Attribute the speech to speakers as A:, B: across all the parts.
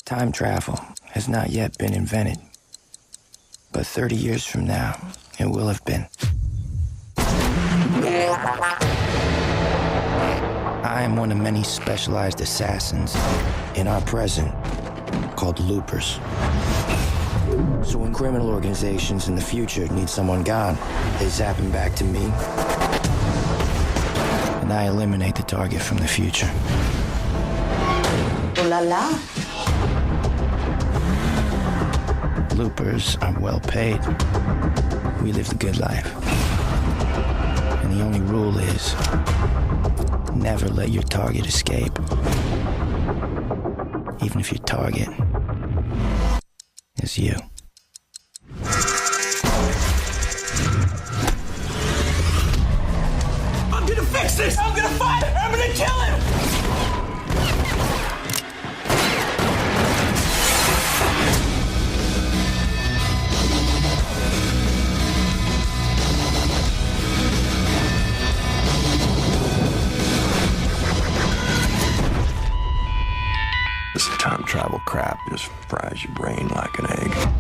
A: Time travel has not yet been invented, but 30 years from now, it will have been. I am one of many specialized assassins in our present called loopers. So when criminal organizations in the future need someone gone, they zap him back to me, and I eliminate the target from the future.
B: Ooh la la.
A: Loopers are well paid. We live the good life. And the only rule is, never let your target escape. Even if your target is you.
C: I'm gonna fix this! I'm gonna find him! I'm gonna kill him!
D: This time travel crap just fries your brain like an egg.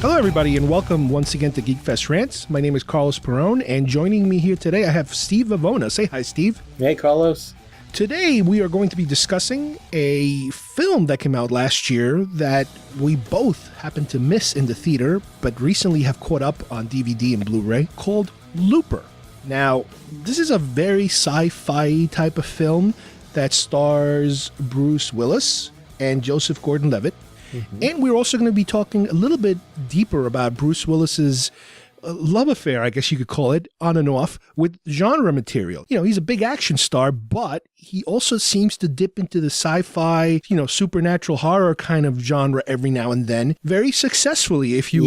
E: Hello, everybody, and welcome once again to Geekfest Rants. My name is Carlos Perone, and joining me here today, I have Steve Vavona. Say hi, Steve.
F: Hey, Carlos.
E: Today, we are going to be discussing a film that came out last year that we both happened to miss in the theater, but recently have caught up on DVD and Blu-ray, called Looper. Now, this is a very sci-fi type of film that stars Bruce Willis and Joseph Gordon-Levitt. Mm-hmm. And we're also going to be talking a little bit deeper about Bruce Willis's love affair, I guess you could call it, on and off, with genre material. You know, he's a big action star, but he also seems to dip into the sci-fi, supernatural horror kind of genre every now and then, very successfully if you,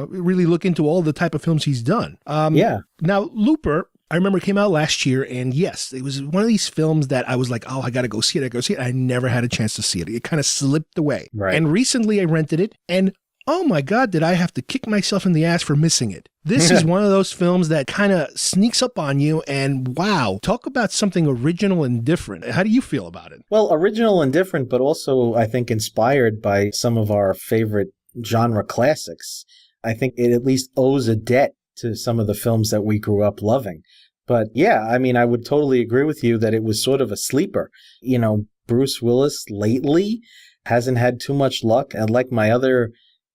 E: really look into all the type of films he's done. Now, Looper, I remember it came out last year, and yes, it was one of these films that I was like, oh, I got to go see it. I never had a chance to see it. It kind of slipped away.
F: Right.
E: And recently I rented it, and oh my God, did I have to kick myself in the ass for missing it. This is one of those films that kind of sneaks up on you, and wow, talk about something original and different. How do you feel about it?
F: Well, original and different, but also, I think, inspired by some of our favorite genre classics. I think it at least owes a debt to some of the films that we grew up loving. But yeah, I mean, I would totally agree with you that it was sort of a sleeper. Bruce Willis lately hasn't had too much luck. And like my other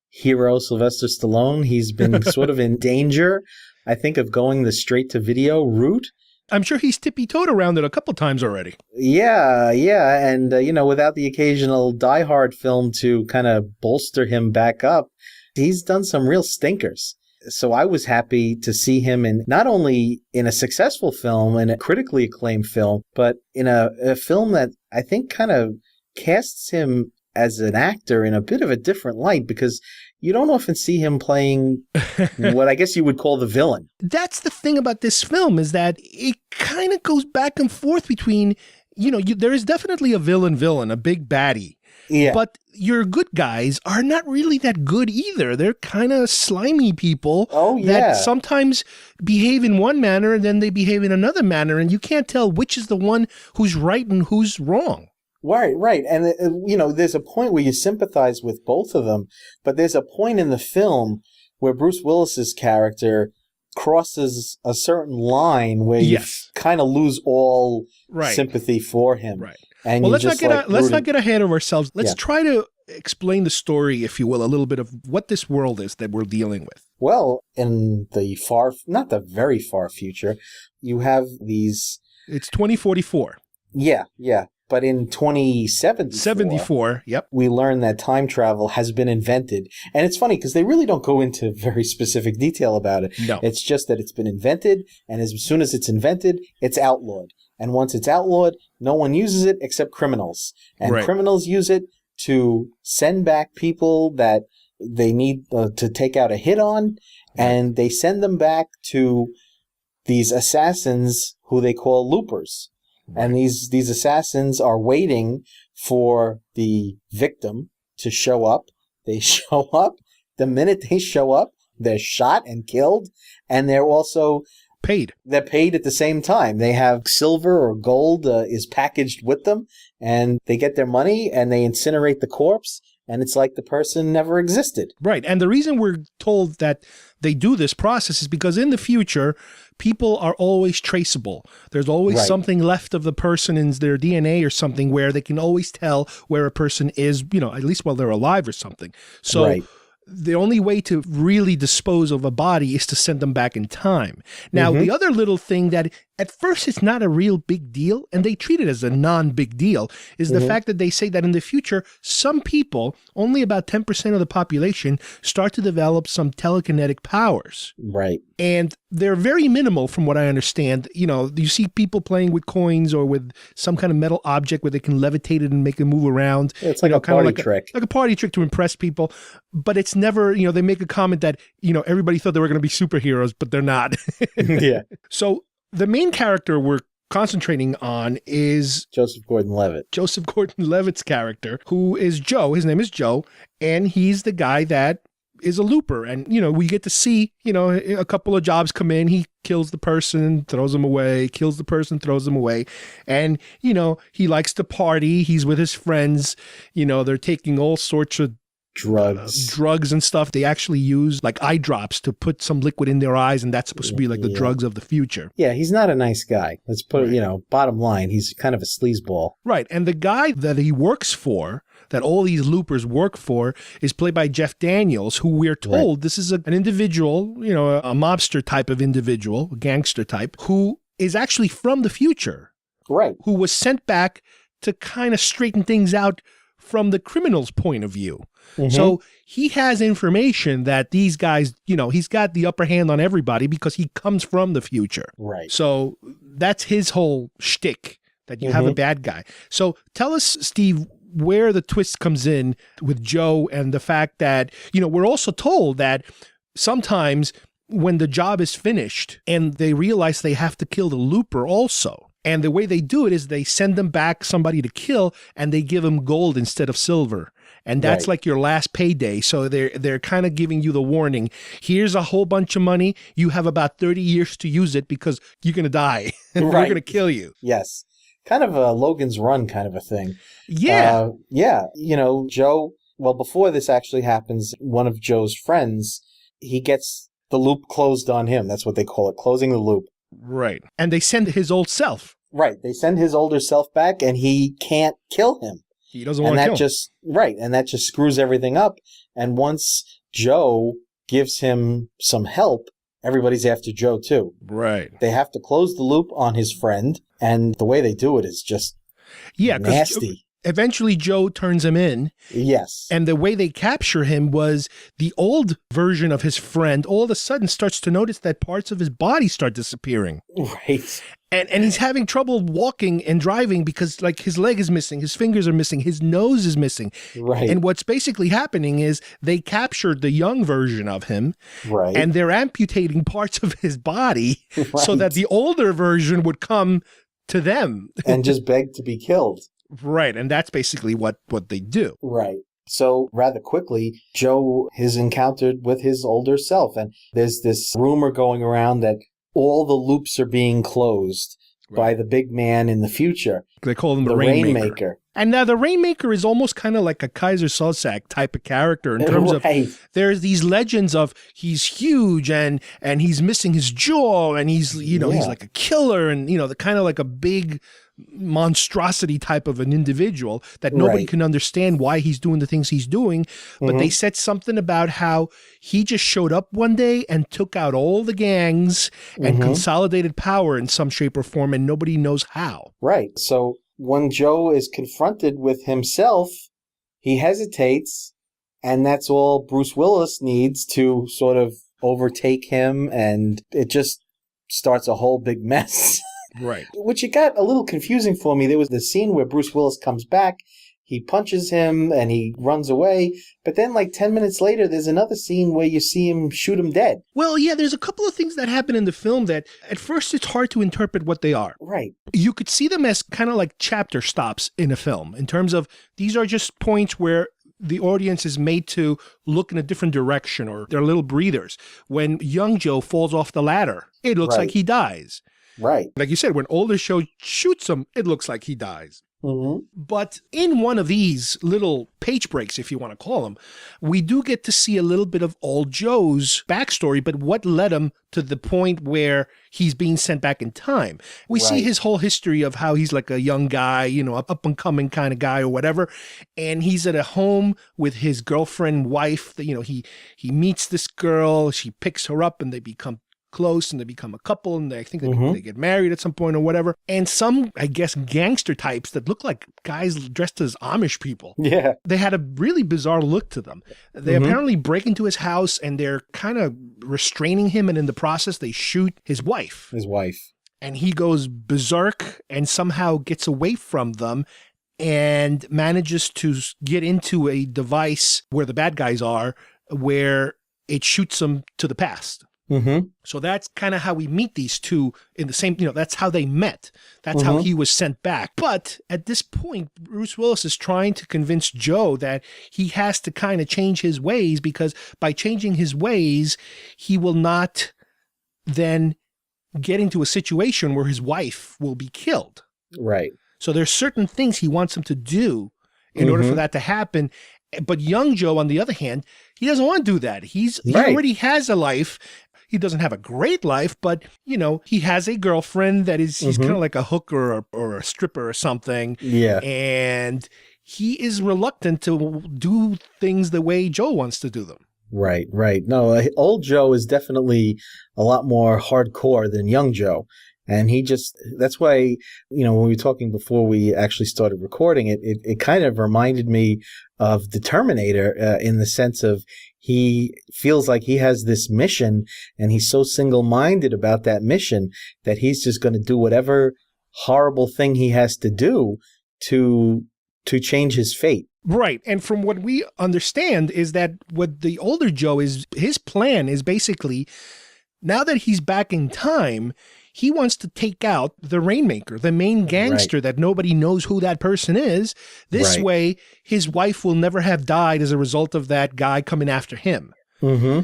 F: hero, Sylvester Stallone, he's been sort of in danger, I think, of going the straight-to-video route.
E: I'm sure he's tippy-toed around it a couple times already.
F: Yeah. And, without the occasional Die Hard film to kind of bolster him back up, he's done some real stinkers. So I was happy to see him in not only in a successful film and a critically acclaimed film, but in a film that I think kind of casts him as an actor in a bit of a different light, because you don't often see him playing what I guess you would call the villain.
E: That's the thing about this film, is that it kind of goes back and forth between, there is definitely a villain, a big baddie.
F: Yeah.
E: But your good guys are not really that good either. They're kind of slimy people that sometimes behave in one manner and then they behave in another manner, and you can't tell which is the one who's right and who's wrong.
F: Right. And, there's a point where you sympathize with both of them, but there's a point in the film where Bruce Willis's character crosses a certain line where you kind of lose all sympathy for him.
E: Right.
F: And
E: well, let's not get ahead of ourselves. Let's try to explain the story, if you will, a little bit of what this world is that we're dealing with.
F: Well, in the not the very far future, you have these...
E: It's 2044.
F: Yeah. But in 2074,
E: 74, yep.
F: we learn that time travel has been invented. And it's funny because they really don't go into very specific detail about it.
E: No.
F: It's just that it's been invented, and as soon as it's invented, it's outlawed. And once it's outlawed, no one uses it except criminals. And
E: Right.
F: criminals use it to send back people that they need to take out a hit on, and they send them back to these assassins who they call loopers. And these assassins are waiting for the victim to show up. They show up. The minute they show up, they're shot and killed, and they're also
E: Paid.
F: they're paid at the same time. They have silver or gold is packaged with them, and they get their money, and they incinerate the corpse, and it's like the person never existed.
E: Right. And the reason we're told that they do this process is because in the future, people are always traceable. There's always
F: Right.
E: something left of the person in their DNA or something where they can always tell where a person is, at least while they're alive or something. So
F: Right.
E: the only way to really dispose of a body is to send them back in time. Now, the other little thing that at first it's not a real big deal, and they treat it as a non-big deal, is the fact that they say that in the future, some people, only about 10% of the population, start to develop some telekinetic powers.
F: Right.
E: And they're very minimal from what I understand. You see people playing with coins or with some kind of metal object where they can levitate it and make it move around.
F: It's like a
E: kinda
F: party trick.
E: Like a party trick to impress people. But it's never, they make a comment that, everybody thought they were going to be superheroes, but they're not.
F: Yeah.
E: So the main character we're concentrating on is
F: Joseph Gordon-Levitt.
E: Joseph Gordon-Levitt's character, who is Joe. His name is Joe, and he's the guy that is a looper. And, we get to see, a couple of jobs come in. He kills the person, throws them away, kills the person, throws them away. And, he likes to party. He's with his friends. They're taking all sorts of drugs and stuff. They actually use like eye drops to put some liquid in their eyes, and that's supposed to be like the drugs of the future.
F: Yeah, he's not a nice guy. Let's put it, bottom line, he's kind of a sleazeball.
E: Right. And the guy that he works for, that all these loopers work for, is played by Jeff Daniels, who we're told this is an individual, a mobster type of individual, a gangster type, who is actually from the future.
F: Right.
E: Who was sent back to kind of straighten things out from the criminal's point of view. So he has information that these guys, he's got the upper hand on everybody because he comes from the future.
F: Right.
E: So that's his whole shtick, that you have a bad guy. So tell us, Steve, where the twist comes in with Joe and the fact that, we're also told that sometimes when the job is finished and they realize they have to kill the looper also. And the way they do it is they send them back somebody to kill, and they give them gold instead of silver. And that's like your last payday. So they're kind of giving you the warning. Here's a whole bunch of money. You have about 30 years to use it because you're going to die. And we're going to kill you.
F: Yes. Kind of a Logan's Run kind of a thing.
E: Yeah.
F: Joe, well, before this actually happens, one of Joe's friends, he gets the loop closed on him. That's what they call it, closing the loop.
E: Right. And they send his old self.
F: Right. They send his older self back, and he can't kill him.
E: He doesn't want to kill him.
F: And that just screws everything up. And once Joe gives him some help, everybody's after Joe too.
E: Right.
F: They have to close the loop on his friend, and the way they do it is just nasty.
E: Eventually, Joe turns him in.
F: Yes.
E: And the way they capture him was the old version of his friend all of a sudden starts to notice that parts of his body start disappearing.
F: Right.
E: And he's having trouble walking and driving because like his leg is missing, his fingers are missing, his nose is missing.
F: Right.
E: And what's basically happening is they captured the young version of him.
F: Right.
E: And they're amputating parts of his body so that the older version would come to them.
F: And just beg to be killed.
E: Right. And that's basically what they do.
F: Right. So rather quickly, Joe is encountered with his older self. And there's this rumor going around that all the loops are being closed by the big man in the future.
E: They call him the Rainmaker. And now the Rainmaker is almost kind of like a Kaiser Soze type of character in terms of there's these legends of he's huge and he's missing his jaw and he's he's like a killer and the kind of like a big monstrosity type of an individual that nobody can understand why he's doing the things he's doing. But they said something about how he just showed up one day and took out all the gangs and consolidated power in some shape or form, and nobody knows how.
F: Right. So when Joe is confronted with himself, he hesitates, and that's all Bruce Willis needs to sort of overtake him, and it just starts a whole big mess.
E: Right.
F: Which it got a little confusing for me. There was the scene where Bruce Willis comes back, he punches him, and he runs away. But then, like 10 minutes later, there's another scene where you see him shoot him dead.
E: Well, yeah, there's a couple of things that happen in the film that at first it's hard to interpret what they are.
F: Right.
E: You could see them as kind of like chapter stops in a film in terms of these are just points where the audience is made to look in a different direction, or they're little breathers. When young Joe falls off the ladder, it looks like he dies.
F: Right.
E: Like you said, when older Joe shoots him, it looks like he dies.
F: Mm-hmm.
E: But in one of these little page breaks, if you want to call them, we do get to see a little bit of old Joe's backstory, but what led him to the point where he's being sent back in time. We see his whole history of how he's like a young guy, you know, up and coming kind of guy or whatever. And he's at a home with his girlfriend, wife, you know, he meets this girl, she picks her up and they become close and they become a couple, and I think they get married at some point or whatever. And some, I guess, gangster types that look like guys dressed as Amish people.
F: Yeah.
E: They had a really bizarre look to them. They apparently break into his house and they're kind of restraining him, and in the process they shoot his wife.
F: His wife.
E: And he goes berserk and somehow gets away from them and manages to get into a device where the bad guys are, where it shoots them to the past.
F: Mm-hmm.
E: So that's kind of how we meet these two in the same, you know, that's how they met. That's how he was sent back. But at this point, Bruce Willis is trying to convince Joe that he has to kind of change his ways, because by changing his ways, he will not then get into a situation where his wife will be killed.
F: Right.
E: So there's certain things he wants him to do in order for that to happen. But young Joe, on the other hand, he doesn't want to do that. He already has a life. He doesn't have a great life, but, you know, he has a girlfriend that is, he's kind of like a hooker or a stripper or something.
F: Yeah.
E: And he is reluctant to do things the way Joe wants to do them.
F: Right, right. No, old Joe is definitely a lot more hardcore than young Joe. And that's why, you know, when we were talking before we actually started recording it kind of reminded me of the Terminator in the sense of he feels like he has this mission, and he's so single-minded about that mission that he's just going to do whatever horrible thing he has to do to change his fate.
E: Right. And from what we understand is that what the older Joe is, his plan is basically, now that he's back in time, he wants to take out the Rainmaker, the main gangster that nobody knows who that person is. This way, his wife will never have died as a result of that guy coming after him.
F: Mm-hmm.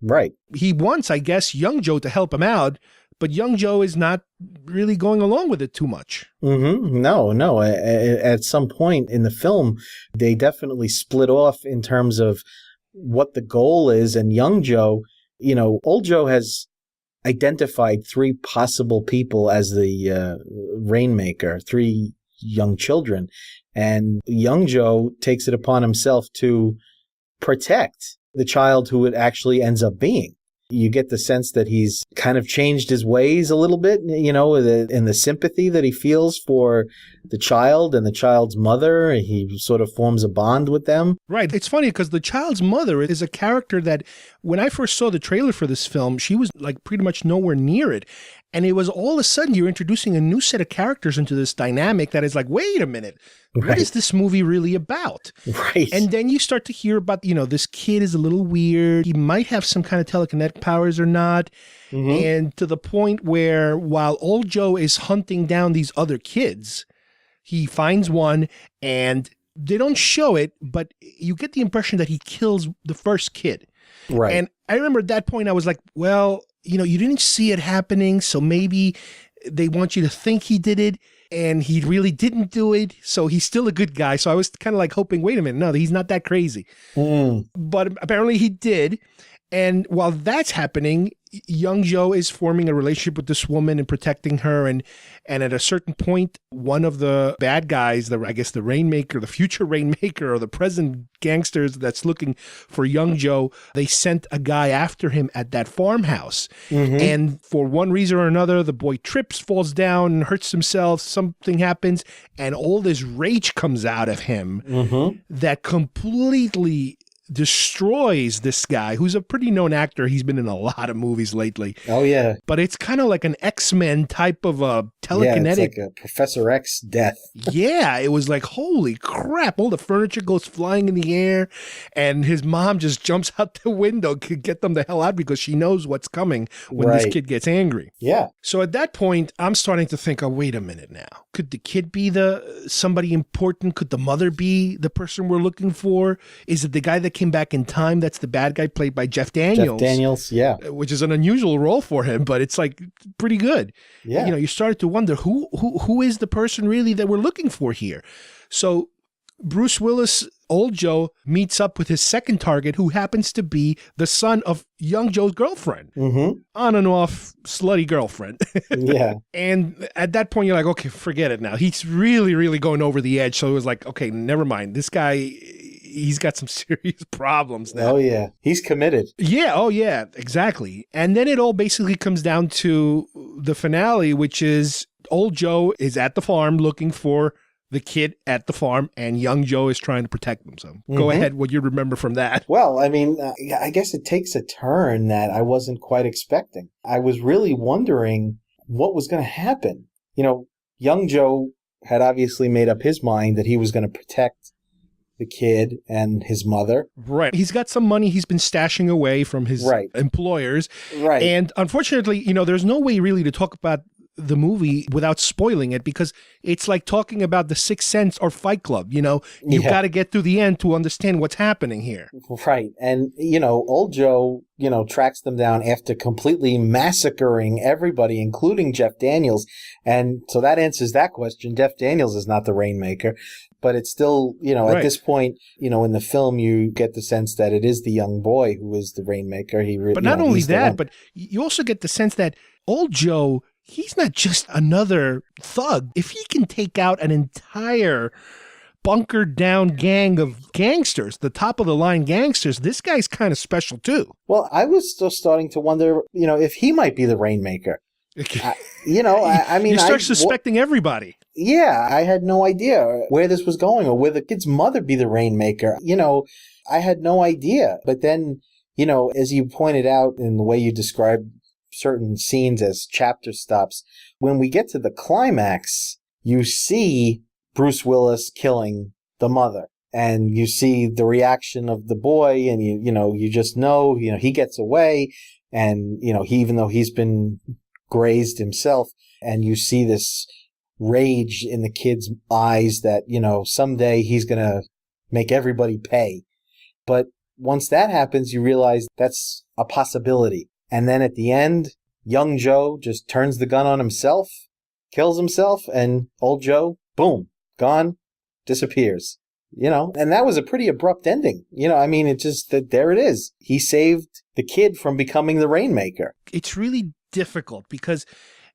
F: Right.
E: He wants, I guess, young Joe to help him out, but young Joe is not really going along with it too much.
F: Mm-hmm. No. At some point in the film, they definitely split off in terms of what the goal is. And young Joe, you know, old Joe has identified 3 possible people as the Rainmaker, 3 young children. And young Joe takes it upon himself to protect the child who it actually ends up being. You get the sense that he's kind of changed his ways a little bit, you know, in the sympathy that he feels for the child and the child's mother. He sort of forms a bond with them.
E: Right. It's funny because the child's mother is a character that when I first saw the trailer for this film, she was like pretty much nowhere near it. And it was all of a sudden you're introducing a new set of characters into this dynamic that is like, wait a minute, what is this movie really about?
F: Right.
E: And then you start to hear about, you know, this kid is a little weird. He might have some kind of telekinetic powers or not. And to the point where while old Joe is hunting down these other kids, he finds one and they don't show it, but you get the impression that he kills the first kid.
F: Right.
E: And I remember at that point I was like, well, you know, you didn't see it happening, so maybe they want you to think he did it, and he really didn't do it, so he's still a good guy. So I was kind of like hoping, wait a minute, no, he's not that crazy. But apparently he did. And while that's happening, young Joe is forming a relationship with this woman and protecting her. And at a certain point, one of the bad guys, I guess the Rainmaker, the future Rainmaker, or the present gangsters that's looking for young Joe, they sent a guy after him at that farmhouse. And for one reason or another, the boy trips, falls down, hurts himself, something happens, and all this rage comes out of him that completely destroys this guy, who's a pretty known actor. He's been in a lot of movies lately.
F: Oh, yeah.
E: But it's kind of like an X-Men type of a telekinetic.
F: Yeah, it's like a Professor X death.
E: Yeah, it was like, holy crap. All the furniture goes flying in the air, and his mom just jumps out the window to get them the hell out because she knows what's coming when this kid gets angry.
F: Yeah.
E: So at that point, I'm starting to think, oh, wait a minute now. Could the kid be somebody important? Could the mother be the person we're looking for? Is it the guy that came back in time that's the bad guy, played by Jeff Daniels?
F: Jeff Daniels, yeah.
E: Which is an unusual role for him, but it's like pretty good.
F: Yeah.
E: You started to wonder who is the person really that we're looking for here. So Bruce Willis, old Joe, meets up with his second target, who happens to be the son of young Joe's girlfriend. On and off slutty girlfriend.
F: Yeah.
E: And at that point, you're like, okay, forget it now. He's really, really going over the edge. So it was like, okay, never mind. This guy, he's got some serious problems now.
F: Oh, yeah. He's committed.
E: Yeah. Oh, yeah. Exactly. And then it all basically comes down to the finale, which is old Joe is at the farm looking for the kid at the farm, and young Joe is trying to protect them. So go ahead, what you remember from that.
F: Well, I mean, I guess it takes a turn that I wasn't quite expecting. I was really wondering what was going to happen. Young Joe had obviously made up his mind that he was going to protect the kid and his mother.
E: Right. He's got some money he's been stashing away from his employers.
F: Right.
E: And unfortunately, there's no way really to talk about the movie without spoiling it, because it's like talking about The Sixth Sense or Fight Club. You've got to get to the end to understand what's happening here.
F: Right. And, old Joe, tracks them down after completely massacring everybody, including Jeff Daniels. And so that answers that question. Jeff Daniels is not the Rainmaker, but it's still, at this point, in the film, you get the sense that it is the young boy who is the Rainmaker.
E: But not only that, but you also get the sense that old Joe, he's not just another thug. If he can take out an entire bunkered down gang of gangsters, the top of the line gangsters, this guy's kind of special too.
F: Well, I was still starting to wonder, if he might be the Rainmaker. I mean,
E: you start suspecting everybody.
F: Yeah, I had no idea where this was going, or where the kid's mother be the Rainmaker. I had no idea. But then, as you pointed out in the way you described certain scenes as chapter stops, when we get to the climax, you see Bruce Willis killing the mother, and you see the reaction of the boy, and you just know, he gets away, and even though he's been grazed himself, and you see this rage in the kid's eyes that someday he's gonna make everybody pay. But once that happens, you realize that's a possibility. And then at the end, young Joe just turns the gun on himself, kills himself, and old Joe, boom, gone, disappears. And that was a pretty abrupt ending. I mean, it just, there it is. He saved the kid from becoming the Rainmaker.
E: It's really difficult because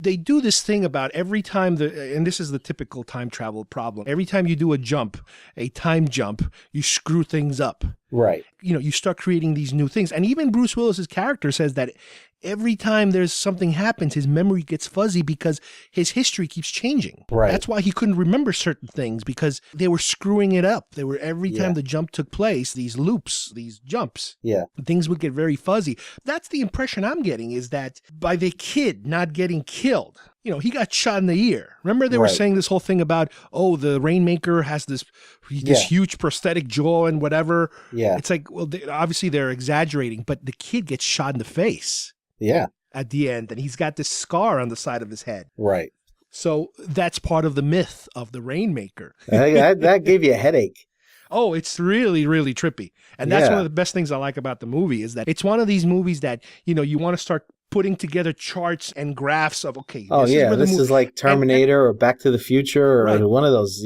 E: they do this thing about every time and this is the typical time travel problem. Every time you do a time jump, you screw things up.
F: Right.
E: You start creating these new things. And even Bruce Willis's character says that every time there's something happens, his memory gets fuzzy because his history keeps changing.
F: Right.
E: That's why he couldn't remember certain things, because they were screwing it up. They were, every time the jump took place, these loops, these jumps, things would get very fuzzy. That's the impression I'm getting, is that by the kid not getting killed, he got shot in the ear. Remember they were saying this whole thing about, the Rainmaker has this huge prosthetic jaw and whatever.
F: Yeah.
E: It's like, well, obviously they're exaggerating, but the kid gets shot in the face.
F: Yeah.
E: At the end, and he's got this scar on the side of his head.
F: Right.
E: So that's part of the myth of the Rainmaker.
F: that gave you a headache.
E: Oh, it's really, really trippy. And that's one of the best things I like about the movie, is that it's one of these movies that, you want to start putting together charts and graphs of, this
F: is like Terminator or Back to the Future or one of those,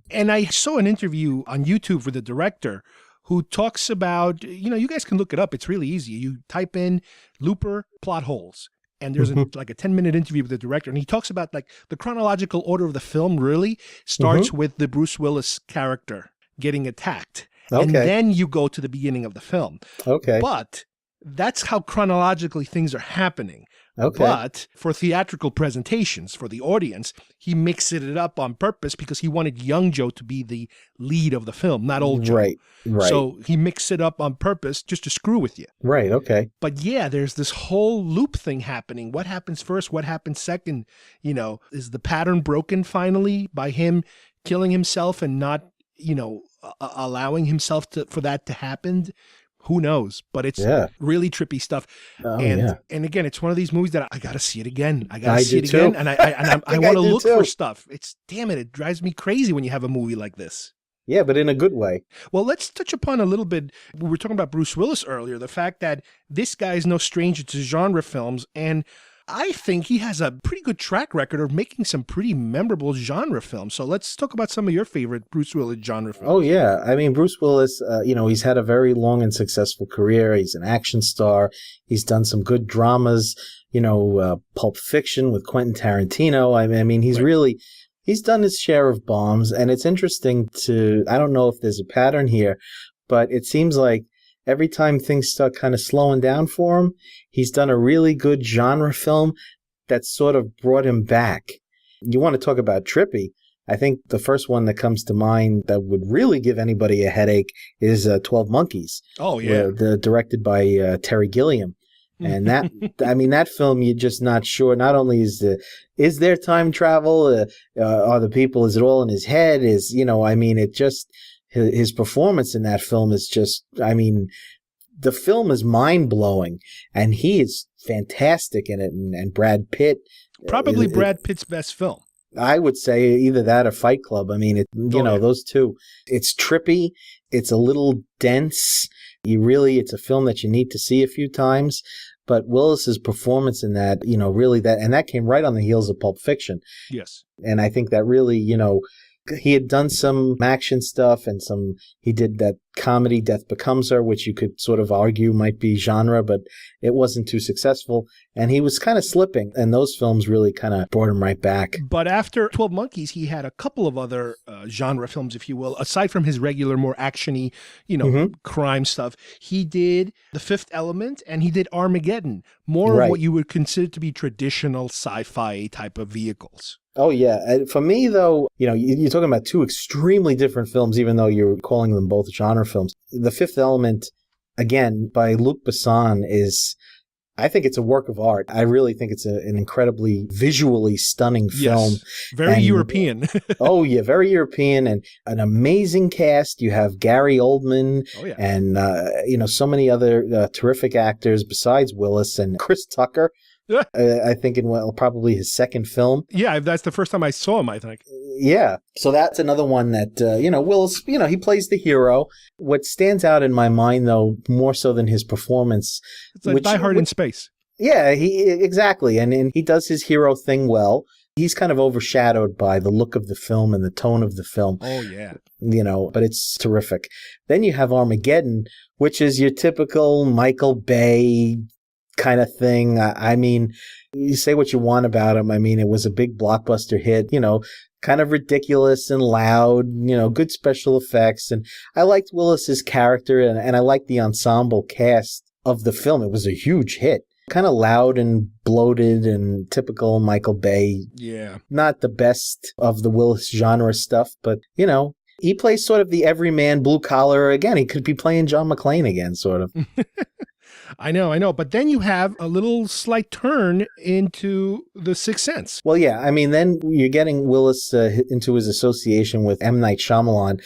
E: And I saw an interview on YouTube with the director who talks about, you guys can look it up. It's really easy. You type in Looper plot holes. And there's like a 10-minute interview with the director. And he talks about like the chronological order of the film really starts with the Bruce Willis character getting attacked.
F: Okay.
E: And then you go to the beginning of the film.
F: Okay.
E: But that's how chronologically things are happening.
F: Okay.
E: But for theatrical presentations, for the audience, he mixed it up on purpose because he wanted young Joe to be the lead of the film, not old Joe.
F: Right.
E: So he mixed it up on purpose just to screw with you.
F: Right. Okay.
E: But yeah, there's this whole loop thing happening. What happens first? What happens second? Is the pattern broken finally by him killing himself and not, allowing himself for that to happen? Who knows? But it's really trippy stuff. And again, it's one of these movies that I got to see it again. I got to see it again. And I want to look for stuff. It drives me crazy when you have a movie like this.
F: Yeah, but in a good way.
E: Well, let's touch upon a little bit. We were talking about Bruce Willis earlier, the fact that this guy is no stranger to genre films. And I think he has a pretty good track record of making some pretty memorable genre films. So let's talk about some of your favorite Bruce Willis genre films.
F: Oh, yeah. I mean, Bruce Willis, he's had a very long and successful career. He's an action star. He's done some good dramas, Pulp Fiction with Quentin Tarantino. I mean, he's done his share of bombs. And it's interesting I don't know if there's a pattern here, but it seems like every time things start kind of slowing down for him, he's done a really good genre film that sort of brought him back. You want to talk about trippy. I think the first one that comes to mind that would really give anybody a headache is 12 Monkeys.
E: Oh, yeah.
F: Directed by Terry Gilliam. And that film, you're just not sure. Not only is there time travel? Are the people, is it all in his head? His performance in that film is just, the film is mind-blowing, and he is fantastic in it, and Brad Pitt.
E: Probably Brad Pitt's best film.
F: I would say either that or Fight Club. I mean, those two. It's trippy. It's a little dense. It's a film that you need to see a few times. But Willis's performance in that, really that came right on the heels of Pulp Fiction.
E: Yes.
F: And I think that really, he had done some action stuff and he did that comedy Death Becomes Her, which you could sort of argue might be genre, but it wasn't too successful. And he was kind of slipping, and those films really kind of brought him right back.
E: But after 12 Monkeys, he had a couple of other genre films, if you will, aside from his regular, more actiony, crime stuff. He did The Fifth Element and he did Armageddon, more of what you would consider to be traditional sci-fi type of vehicles.
F: Oh, yeah. And for me, though, you're talking about two extremely different films, even though you're calling them both genre films. The Fifth Element, again, by Luc Besson I think it's a work of art. I really think it's an incredibly visually stunning film.
E: Yes, very European.
F: Oh, yeah, very European, and an amazing cast. You have Gary Oldman and, so many other terrific actors besides Willis, and Chris Tucker. I think in probably his second film.
E: Yeah, that's the first time I saw him, I think.
F: Yeah. So that's another one that, Willis, he plays the hero. What stands out in my mind, though, more so than his performance.
E: It's like Die Hard in Space.
F: Yeah, exactly. And he does his hero thing well. He's kind of overshadowed by the look of the film and the tone of the film.
E: Oh, yeah.
F: But it's terrific. Then you have Armageddon, which is your typical Michael Bay kind of thing. I mean, you say what you want about him. I mean, it was a big blockbuster hit, kind of ridiculous and loud, good special effects. And I liked Willis's character, and I liked the ensemble cast of the film. It was a huge hit. Kind of loud and bloated and typical Michael Bay.
E: Yeah. Not
F: the best of the Willis genre stuff, but, he plays sort of the everyman blue collar. Again, he could be playing John McClane again, sort of.
E: I know. But then you have a little slight turn into The Sixth Sense.
F: Well, yeah. I mean, then you're getting Willis into his association with M. Night Shyamalan.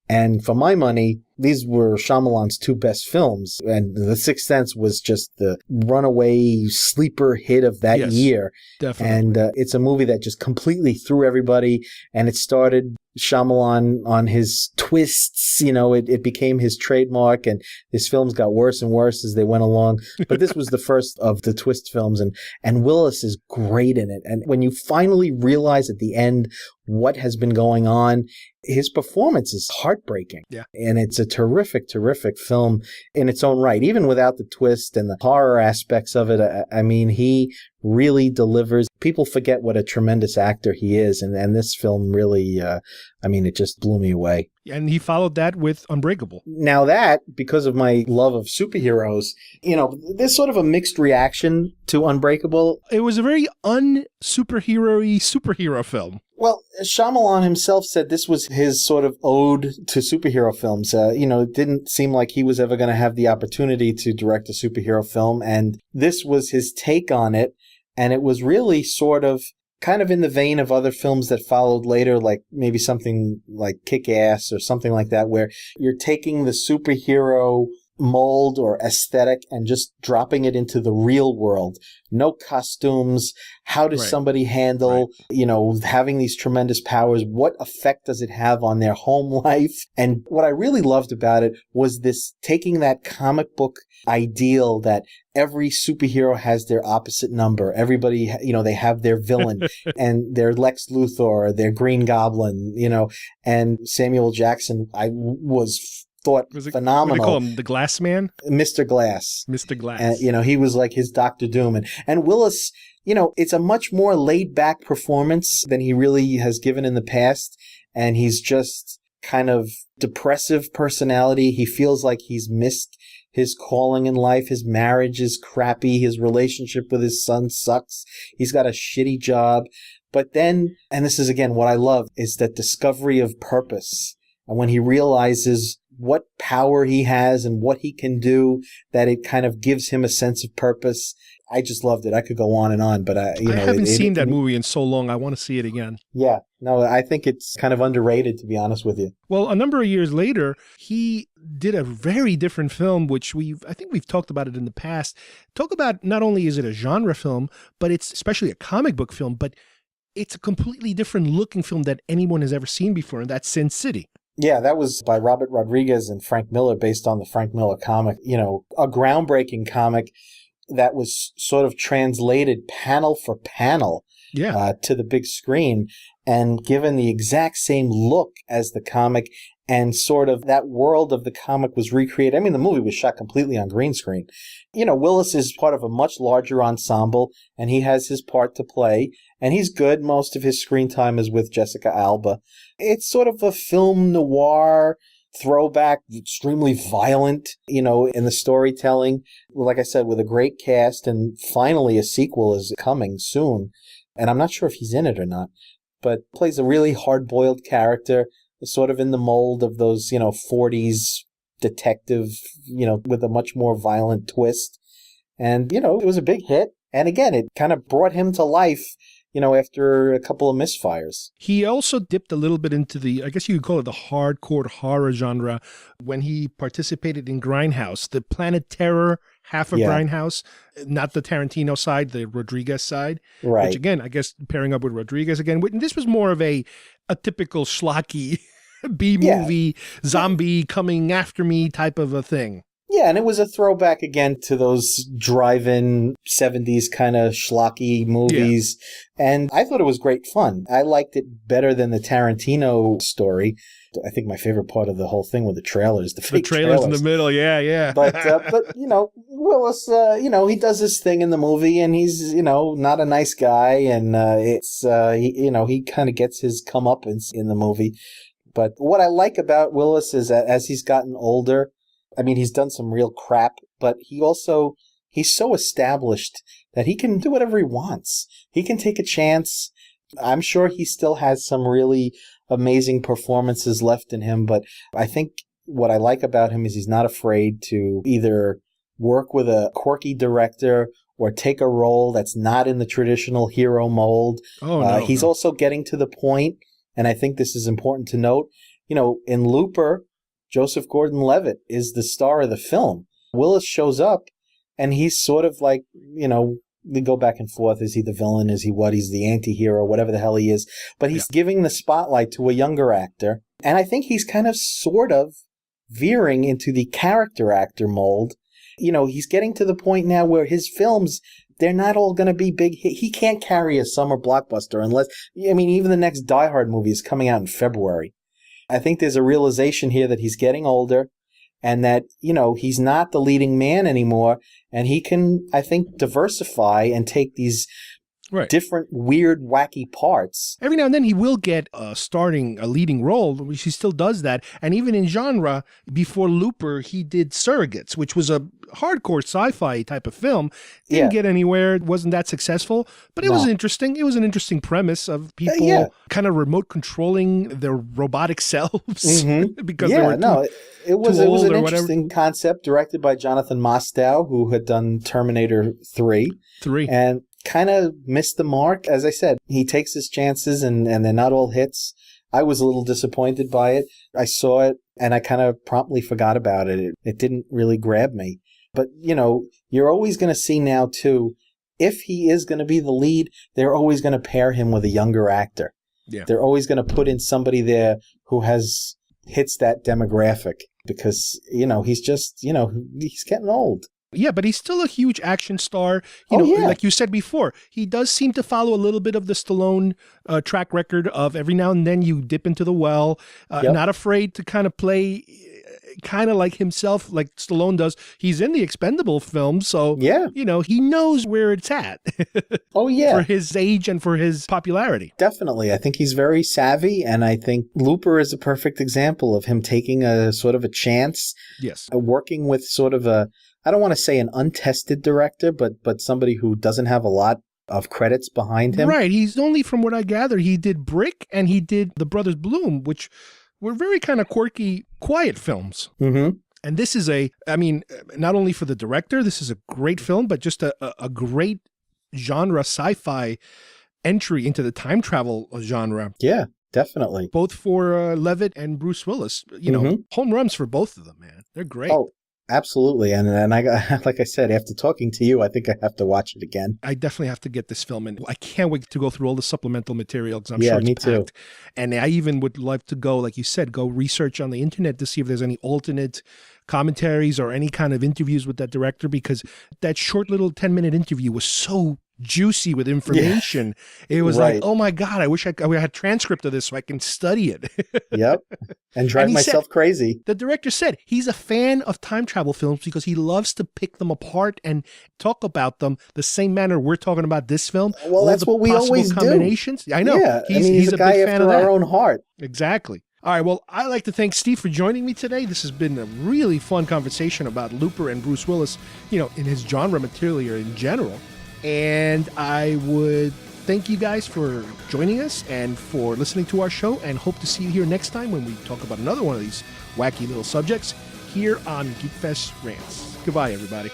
F: And for my money, these were Shyamalan's two best films. And The Sixth Sense was just the runaway sleeper hit of that year.
E: Definitely.
F: And it's a movie that just completely threw everybody. And it started Shyamalan on his twists. It became his trademark. And his films got worse and worse as they went along. But this was the first of the twist films. And Willis is great in it. And when you finally realize at the end what has been going on, his performance is heartbreaking.
E: Yeah.
F: And it's a terrific, terrific film in its own right, even without the twist and the horror aspects of it. I mean, he really delivers. People forget what a tremendous actor he is, and this film really, it just blew me away.
E: And he followed that with Unbreakable.
F: Now that, because of my love of superheroes, there's sort of a mixed reaction to Unbreakable.
E: It was a very un-superhero-y superhero film.
F: Well, Shyamalan himself said this was his sort of ode to superhero films. It didn't seem like he was ever going to have the opportunity to direct a superhero film, and this was his take on it. And it was really sort of kind of in the vein of other films that followed later, like maybe something like Kick-Ass or something like that, where you're taking the superhero mold or aesthetic and just dropping it into the real world. No costumes. How does somebody handle, having these tremendous powers? What effect does it have on their home life? And what I really loved about it was this taking that comic book ideal that every superhero has their opposite number. Everybody, they have their villain and their Lex Luthor, their Green Goblin, and Samuel Jackson, thought phenomenal.
E: What do you call him? The Glass Man?
F: Mr. Glass.
E: Mr. Glass.
F: He was like his Dr. Doom. And Willis, it's a much more laid-back performance than he really has given in the past. And he's just kind of depressive personality. He feels like he's missed his calling in life. His marriage is crappy. His relationship with his son sucks. He's got a shitty job. But then, and this is again what I love, is that discovery of purpose. And when he realizes what power he has and what he can do, that it kind of gives him a sense of purpose. I just loved it. I could go on and on, but I
E: haven't seen that movie in so long. I want to see it again.
F: Yeah, no, I think it's kind of underrated, to be honest with you.
E: Well, a number of years later, he did a very different film, which I think we've talked about it in the past. Talk about, not only is it a genre film, but it's especially a comic book film, but it's a completely different looking film that anyone has ever seen before, and that's Sin City.
F: Yeah, that was by Robert Rodriguez and Frank Miller, based on the Frank Miller comic. A groundbreaking comic that was sort of translated panel for panel to the big screen and given the exact same look as the comic, and sort of that world of the comic was recreated. I mean, the movie was shot completely on green screen. Willis is part of a much larger ensemble, and he has his part to play, and he's good. Most of his screen time is with Jessica Alba. It's sort of a film noir throwback, extremely violent, in the storytelling. Like I said, with a great cast, and finally a sequel is coming soon. And I'm not sure if he's in it or not, but plays a really hard-boiled character, sort of in the mold of those, 40s detective, with a much more violent twist. And, it was a big hit. And again, it kind of brought him to life, after a couple of misfires.
E: He also dipped a little bit into the, I guess you could call it the hardcore horror genre, when he participated in Grindhouse, the Planet Terror half of Grindhouse, not the Tarantino side, the Rodriguez side.
F: Right.
E: Which again, I guess pairing up with Rodriguez again, this was more of a typical schlocky B-movie, zombie coming after me type of a thing.
F: Yeah, and it was a throwback again to those drive-in 70s kind of schlocky movies. Yeah. And I thought it was great fun. I liked it better than the Tarantino story. I think my favorite part of the whole thing were the trailers, the fake
E: trailers in the middle, yeah.
F: But Willis, he does his thing in the movie, and he's, not a nice guy, and he kind of gets his comeuppance in the movie. But what I like about Willis is that as he's gotten older, I mean, he's done some real crap, but he's so established that he can do whatever he wants. He can take a chance. I'm sure he still has some really amazing performances left in him, but I think what I like about him is he's not afraid to either work with a quirky director or take a role that's not in the traditional hero mold. He's also getting to the point, and I think this is important to note, in Looper, Joseph Gordon-Levitt is the star of the film. Willis shows up, and he's sort of like, we go back and forth. Is he the villain? Is he what? He's the anti-hero, whatever the hell he is. But he's giving the spotlight to a younger actor. And I think he's kind of sort of veering into the character actor mold. He's getting to the point now where his films, they're not all going to be big hit. He can't carry a summer blockbuster unless, even the next Die Hard movie is coming out in February. I think there's a realization here that he's getting older. and that, he's not the leading man anymore. And he can, I think, diversify and take these different, weird, wacky parts.
E: Every now and then he will get a leading role, which he still does that. And even in genre, before Looper, he did Surrogates, which was a hardcore sci-fi type of film. Didn't get anywhere. It wasn't that successful, but it was interesting. It was an interesting premise of people kind of remote controlling their robotic selves because they were
F: it was an interesting concept, directed by Jonathan Mostow, who had done Terminator 3. And kind of missed the mark. As I said, he takes his chances and they're not all hits. I was a little disappointed by it. I saw it and I kind of promptly forgot about it. It didn't really grab me. But, you're always going to see now, too, if he is going to be the lead, they're always going to pair him with a younger actor. Yeah. They're always going to put in somebody there who hits that demographic because, he's just, he's getting old.
E: Yeah, but he's still a huge action star. Like you said before, he does seem to follow a little bit of the Stallone track record of every now and then you dip into the well, not afraid to kind of play kind of like himself, like Stallone does. He's in the Expendable film, so, he knows where it's at. For his age and for his popularity.
F: Definitely. I think he's very savvy, and I think Looper is a perfect example of him taking a sort of a chance.
E: Yes.
F: Working with sort of I don't want to say an untested director, but somebody who doesn't have a lot of credits behind him.
E: Right. He's only, from what I gather, he did Brick and he did The Brothers Bloom, which were very kind of quirky, quiet films. Mm-hmm. And this is not only for the director, this is a great film, but just a great genre sci-fi entry into the time travel genre.
F: Yeah, definitely.
E: Both for Levitt and Bruce Willis. Home runs for both of them, man. They're great.
F: Oh, absolutely. And I like I said, after talking to you, I think I have to watch it again.
E: I definitely have to get this film in. I can't wait to go through all the supplemental material because I'm sure it's
F: me
E: packed.
F: Too.
E: And I even would love to go, like you said, go research on the internet to see if there's any alternate commentaries or any kind of interviews with that director, because that short little 10-minute interview was so juicy with information. It was like, oh my God, I wish I had a transcript of this so I can study it.
F: Yep. And drive myself crazy.
E: The director said he's a fan of time travel films because he loves to pick them apart and talk about them the same manner we're talking about this film.
F: Well, that's what we always
E: combinations.
F: do.
E: I know.
F: Yeah. He's a guy
E: big fan
F: after
E: of
F: our own heart.
E: Exactly. All right, well, I'd like to thank Steve for joining me today. This has been a really fun conversation about Looper and Bruce Willis, in his genre material or in general. And I would thank you guys for joining us and for listening to our show, and hope to see you here next time when we talk about another one of these wacky little subjects here on Geekfest Rants. Goodbye, everybody.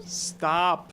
E: Stop.